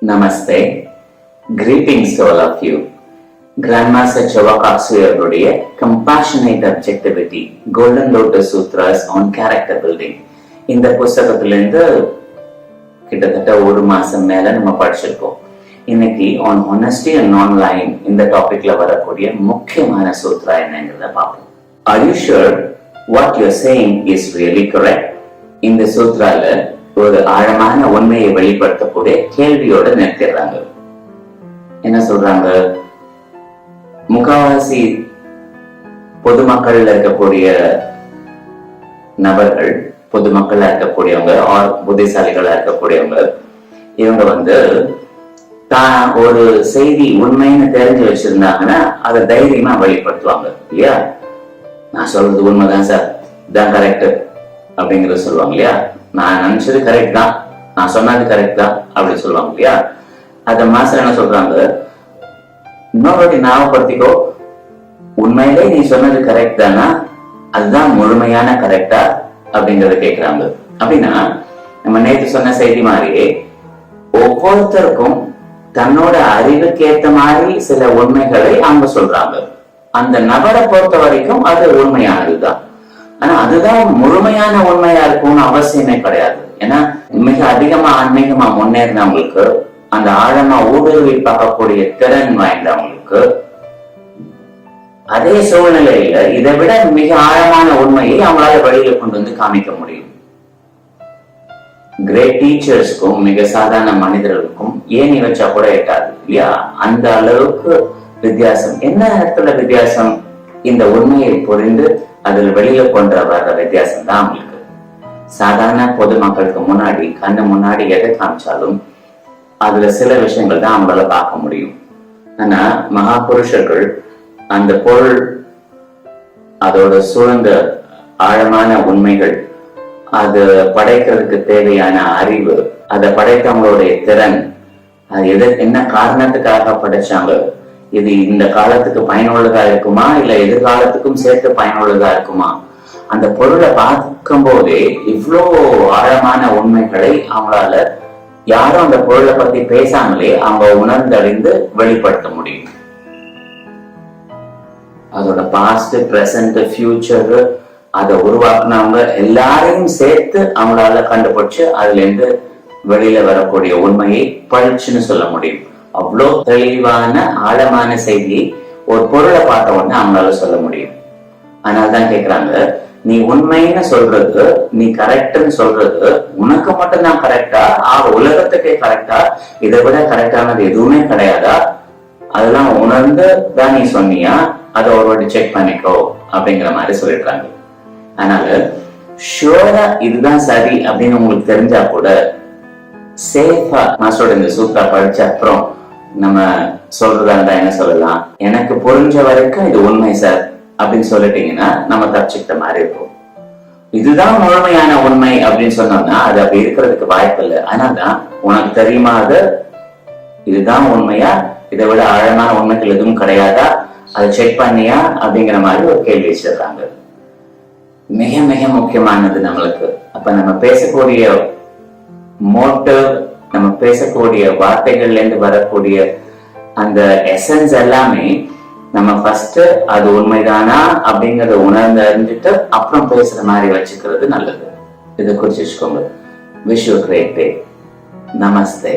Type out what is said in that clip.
Namaste. Greetings to all of you. Grandmaster Chawakatsu அவருடைய Compassionate Objectivity Golden Lotus Sutras on Character Building இந்த புத்தகத்திலிருந்து கிட்டத்தட்ட ஒரு மாசம் மேல நம்ம படிச்சிருக்கோம். இன்னைக்கு on honesty and non-lying இந்த டாபிக்ல வரக்கூடிய முக்கியமான சூத்ரா என்னங்கிறத பார்ப்போம். Are you sure what you're saying is really correct? இந்த சூத்ரால ஒரு ஆழமான உண்மையை வெளிப்படுத்தக்கூடிய கேள்வியோட நிறுத்திடுறாங்க. என்ன சொல்றாங்க? முக்காவாசி பொதுமக்கள்ல இருக்கக்கூடிய நபர்கள், பொதுமக்களா இருக்கக்கூடியவங்க, புத்திசாலிகளா இருக்கக்கூடியவங்க, இவங்க தான் ஒரு செய்தி உண்மைன்னு தெரிஞ்சு வச்சிருந்தாங்கன்னா அதை தைரியமா வெளிப்படுத்துவாங்க இல்லையா? நான் சொல்றது உண்மைதான் சார், இதுதான் கரெக்ட் அப்படிங்கறத சொல்லுவாங்க இல்லையா? நான் நினைச்சது கரெக்ட் தான், நான் சொன்னது கரெக்ட் தான் அப்படின்னு சொல்லுவாங்க இல்லையா? அத மாஸ்டர் என்ன சொல்றாங்க? இன்னொரு ஞாபகப்படுத்திக்கோ, உண்மையிலே நீ சொன்னது கரெக்ட் தானா, அதுதான் முழுமையான கரெக்டா அப்படிங்கறத கேட்கிறாங்க. அப்படின்னா நம்ம நேற்று சொன்ன செய்தி மாதிரியே ஒவ்வொருத்தருக்கும் தன்னோட அறிவுக்கு ஏத்த மாதிரி சில உண்மைகளை அவங்க சொல்றாங்க. அந்த நபரை பொறுத்த வரைக்கும் அது உண்மையானதுதான். ஆனா அதுதான் முழுமையான உண்மையா இருக்கும்னு அவசியமே கிடையாது. ஏன்னா மிக அதிகமா ஆன்மீகமா முன்னேறினவங்களுக்கு, அந்த ஆழமா ஊடுருவி பார்க்கக்கூடிய திறன் வாய்ந்தவங்களுக்கு அதே சூழ்நிலையில இதை விட மிக ஆழமான உண்மையை அவங்களால வெளியில கொண்டு வந்து காமிக்க முடியும். கிரேட் டீச்சர்ஸ்க்கும் மிக சாதாரண மனிதர்களுக்கும் ஏணி வச்சா கூட எட்டாது இல்லையா? அந்த அளவுக்கு வித்தியாசம். என்ன இடத்துல வித்தியாசம்? இந்த உண்மையை புரிந்து அதுல வெளியில கொண்டு வர்ற வித்தியாசம் தான் அவங்களுக்கு. சாதாரண பொதுமக்களுக்கு முன்னாடி கண்ணு முன்னாடி எதை காமிச்சாலும் அதுல சில விஷயங்கள் தான் அவங்களால பார்க்க முடியும். ஆனா மகா புருஷர்கள் அந்த பொருள், அதோட சூழ்ந்த ஆழமான உண்மைகள், அது படைக்கிறதுக்கு தேவையான அறிவு, அதை படைத்தவங்களுடைய திறன், அது என்ன காரணத்துக்காக படைச்சாங்க, இது இந்த காலத்துக்கு பயனுள்ளதா இருக்குமா இல்ல எதிர்காலத்துக்கும் சேர்த்து பயனுள்ளதா இருக்குமா, அந்த பொருளை பார்க்கும் போதே இவ்வளோ ஆழமான உண்மைகளை அவங்களால யாரும் அந்த பொருளை பத்தி பேசாமலே அவங்க உணர்ந்தறிந்து வெளிப்படுத்த முடியும். அதோட பாஸ்ட், பிரசன்ட், ஃபியூச்சர், அதை உருவாக்குனவங்க எல்லாரையும் சேர்த்து அவங்களால கண்டுபிடிச்சு அதுல இருந்து வெளியில வரக்கூடிய உண்மையை பழிச்சுன்னு சொல்ல முடியும். அவ்வளோ தெளிவான ஆழமான செய்தியை ஒரு பொருளை பார்த்த உடனே அவங்களால சொல்ல முடியும். அதனால்தான் கேக்குறாங்க, நீ உண்மைன்னு சொல்றது, நீ கரெக்ட்னு சொல்றது உனக்கு மட்டும் தான் கரெக்டா, உலகத்துக்கே கரெக்டா, இதை விட கரெக்டானது எதுவுமே கிடையாதா, அதெல்லாம் உணர்ந்து தான் நீ சொன்னியா, அதை ஒரு வாட்டி செக் பண்ணிக்கோ அப்படிங்கிற மாதிரி சொல்லிடுறாங்க. அதனால ஷுவரா இதுதான் சரி அப்படின்னு உங்களுக்கு தெரிஞ்சா கூட சேஃபா மாஸ்டரோட இந்த சூத்ரா படிச்ச அப்புறம் நம்ம சொல்றதா இருந்தா என்ன சொல்லலாம்? எனக்கு புரிஞ்ச வரைக்கும் இது உண்மை சார் அப்படின்னு சொல்லிட்டீங்கன்னா நம்ம தப்பிச்சுக்கிட்ட மாதிரி இருக்கும். இதுதான் முழுமையான உண்மை அப்படின்னு சொன்னோம்னா அது அப்படி இருக்கிறதுக்கு வாய்ப்பு இல்லை. அதனால்தான் உனக்கு தெரியுமா, அது இதுதான் உண்மையா, இதை விட ஆழமான உண்மைகள் எதுவும் கிடையாதா, அதை செக் பண்ணியா அப்படிங்கிற மாதிரி ஒரு கேள்வி வச்சிருக்காங்க. மிக மிக முக்கியமானது நம்மளுக்கு. அப்ப நம்ம பேசக்கூடிய மோட்டிவ், நம்ம பேசக்கூடிய வார்த்தைகள்ல இருந்து வரக்கூடிய அந்த எசன்ஸ் எல்லாமே நம்ம ஃபர்ஸ்ட் அது உண்மைதானா அப்படிங்கறத உணர்ந்து அறிஞ்சிட்டு அப்புறம் பேசுற மாதிரி வச்சுக்கிறது நல்லது. இதை குறிச்சு வச்சுக்கோங்க. Wish you great day. Namaste.